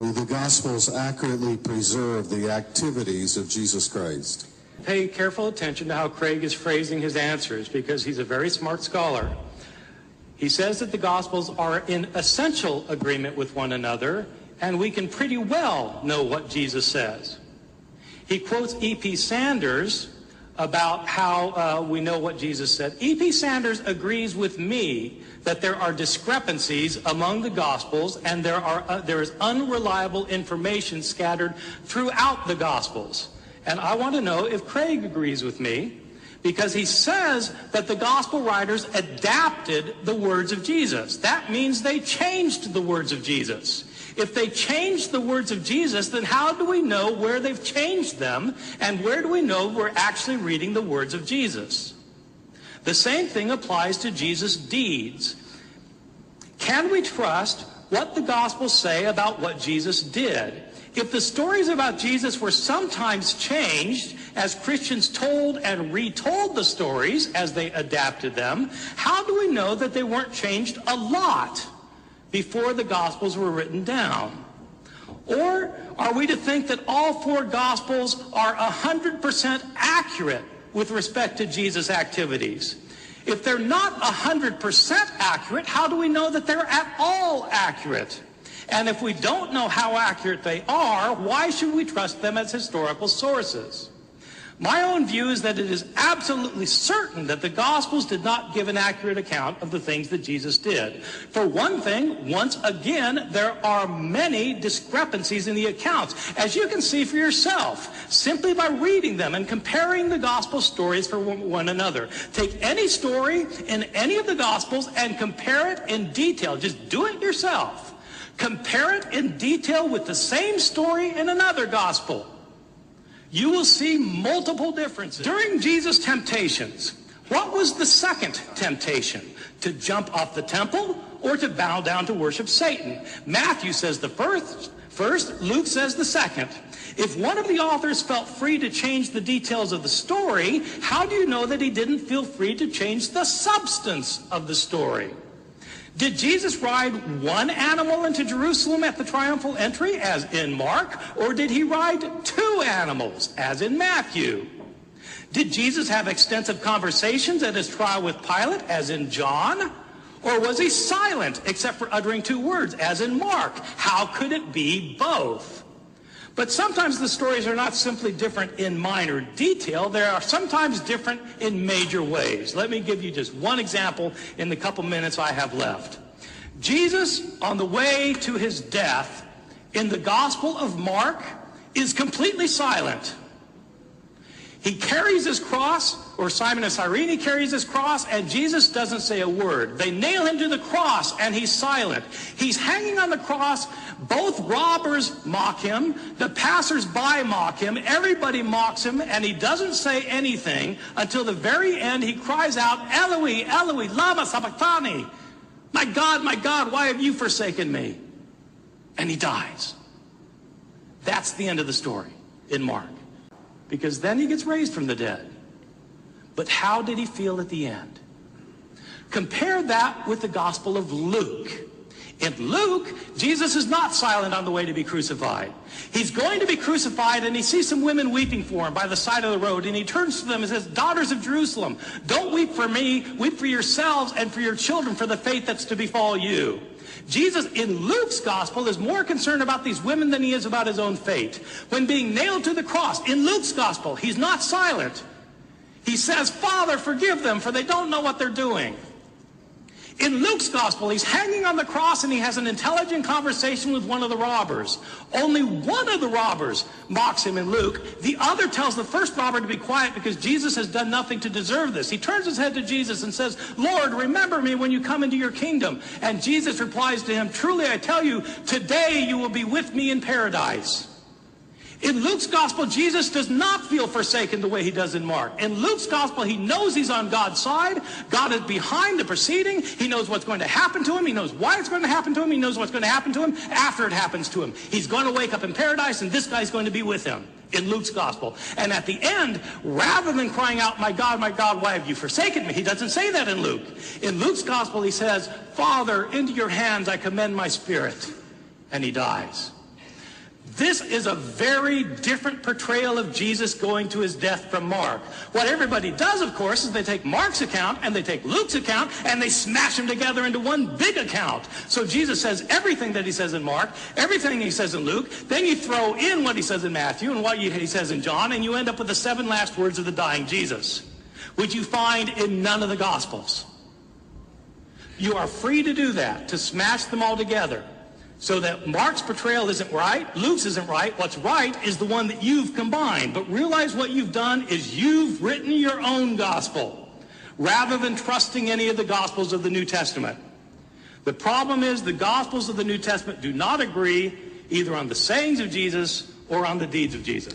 The Gospels accurately preserve the activities of Jesus Christ. Pay careful attention to how Craig is phrasing his answers, because he's a very smart scholar. He says that the Gospels are in essential agreement with one another, and we can pretty well know what Jesus says. He quotes E.P. Sanders about how we know what Jesus said. E.P. Sanders agrees with me that there are discrepancies among the Gospels, and there is unreliable information scattered throughout the Gospels. And I want to know if Craig agrees with me, because he says that the Gospel writers adapted the words of Jesus. That means they changed the words of Jesus. If they changed the words of Jesus, then how do we know where they've changed them, and where do we know we're actually reading the words of Jesus? The same thing applies to Jesus' deeds. Can we trust what the Gospels say about what Jesus did? If the stories about Jesus were sometimes changed as Christians told and retold the stories as they adapted them, how do we know that they weren't changed a lot before the Gospels were written down? Or are we to think that all four Gospels are 100% accurate with respect to Jesus' activities? If they're not 100% accurate, how do we know that they're at all accurate? And if we don't know how accurate they are, why should we trust them as historical sources? My own view is that it is absolutely certain that the Gospels did not give an accurate account of the things that Jesus did. For one thing, once again, there are many discrepancies in the accounts, as you can see for yourself, simply by reading them and comparing the Gospel stories for one another. Take any story in any of the Gospels and compare it in detail. Just do it yourself. Compare it in detail with the same story in another Gospel. You will see multiple differences. During Jesus' temptations, what was the second temptation? To jump off the temple or to bow down to worship Satan? Matthew says the first, Luke says the second. If one of the authors felt free to change the details of the story, how do you know that he didn't feel free to change the substance of the story? Did Jesus ride one animal into Jerusalem at the triumphal entry, as in Mark, or did he ride two animals, as in Matthew? Did Jesus have extensive conversations at his trial with Pilate, as in John? Or was he silent, except for uttering two words, as in Mark? How could it be both? But sometimes the stories are not simply different in minor detail. They are sometimes different in major ways. Let me give you just one example in the couple minutes I have left. Jesus, on the way to his death, in the Gospel of Mark, is completely silent. He carries his cross, or Simon of Cyrene carries his cross, and Jesus doesn't say a word. They nail him to the cross, and he's silent. He's hanging on the cross. Both robbers mock him. The passers-by mock him. Everybody mocks him, and he doesn't say anything until the very end. He cries out, Eloi, Eloi, lama sabachthani. My God, why have you forsaken me? And he dies. That's the end of the story in Mark. Because then he gets raised from the dead. But how did he feel at the end? Compare that with the Gospel of Luke. In Luke, Jesus is not silent on the way to be crucified. He's going to be crucified, and he sees some women weeping for him by the side of the road, and he turns to them and says, Daughters of Jerusalem, don't weep for me, weep for yourselves and for your children for the fate that's to befall you. Jesus, in Luke's gospel, is more concerned about these women than he is about his own fate. When being nailed to the cross, in Luke's gospel, he's not silent. He says, Father, forgive them, for they don't know what they're doing. In Luke's gospel, he's hanging on the cross and he has an intelligent conversation with one of the robbers. Only one of the robbers mocks him in Luke. The other tells the first robber to be quiet because Jesus has done nothing to deserve this. He turns his head to Jesus and says, Lord, remember me when you come into your kingdom. And Jesus replies to him, Truly I tell you, today you will be with me in paradise. In Luke's gospel, Jesus does not feel forsaken the way he does in Mark. In Luke's gospel, he knows he's on God's side. God is behind the proceeding. He knows what's going to happen to him. He knows why it's going to happen to him. He knows what's going to happen to him after it happens to him. He's going to wake up in paradise, and this guy's going to be with him in Luke's gospel. And at the end, rather than crying out, my God, why have you forsaken me? He doesn't say that in Luke. In Luke's gospel, he says, Father, into your hands I commend my spirit. And he dies. This is a very different portrayal of Jesus going to his death from Mark. What everybody does, of course, is they take Mark's account and they take Luke's account and they smash them together into one big account. So Jesus says everything that he says in Mark, everything he says in Luke, then you throw in what he says in Matthew and what he says in John, and you end up with the 7 last words of the dying Jesus, which you find in none of the Gospels. You are free to do that, to smash them all together. So that Mark's portrayal isn't right, Luke's isn't right. What's right is the one that you've combined. But realize what you've done is you've written your own gospel rather than trusting any of the Gospels of the New Testament. The problem is the Gospels of the New Testament do not agree either on the sayings of Jesus or on the deeds of Jesus.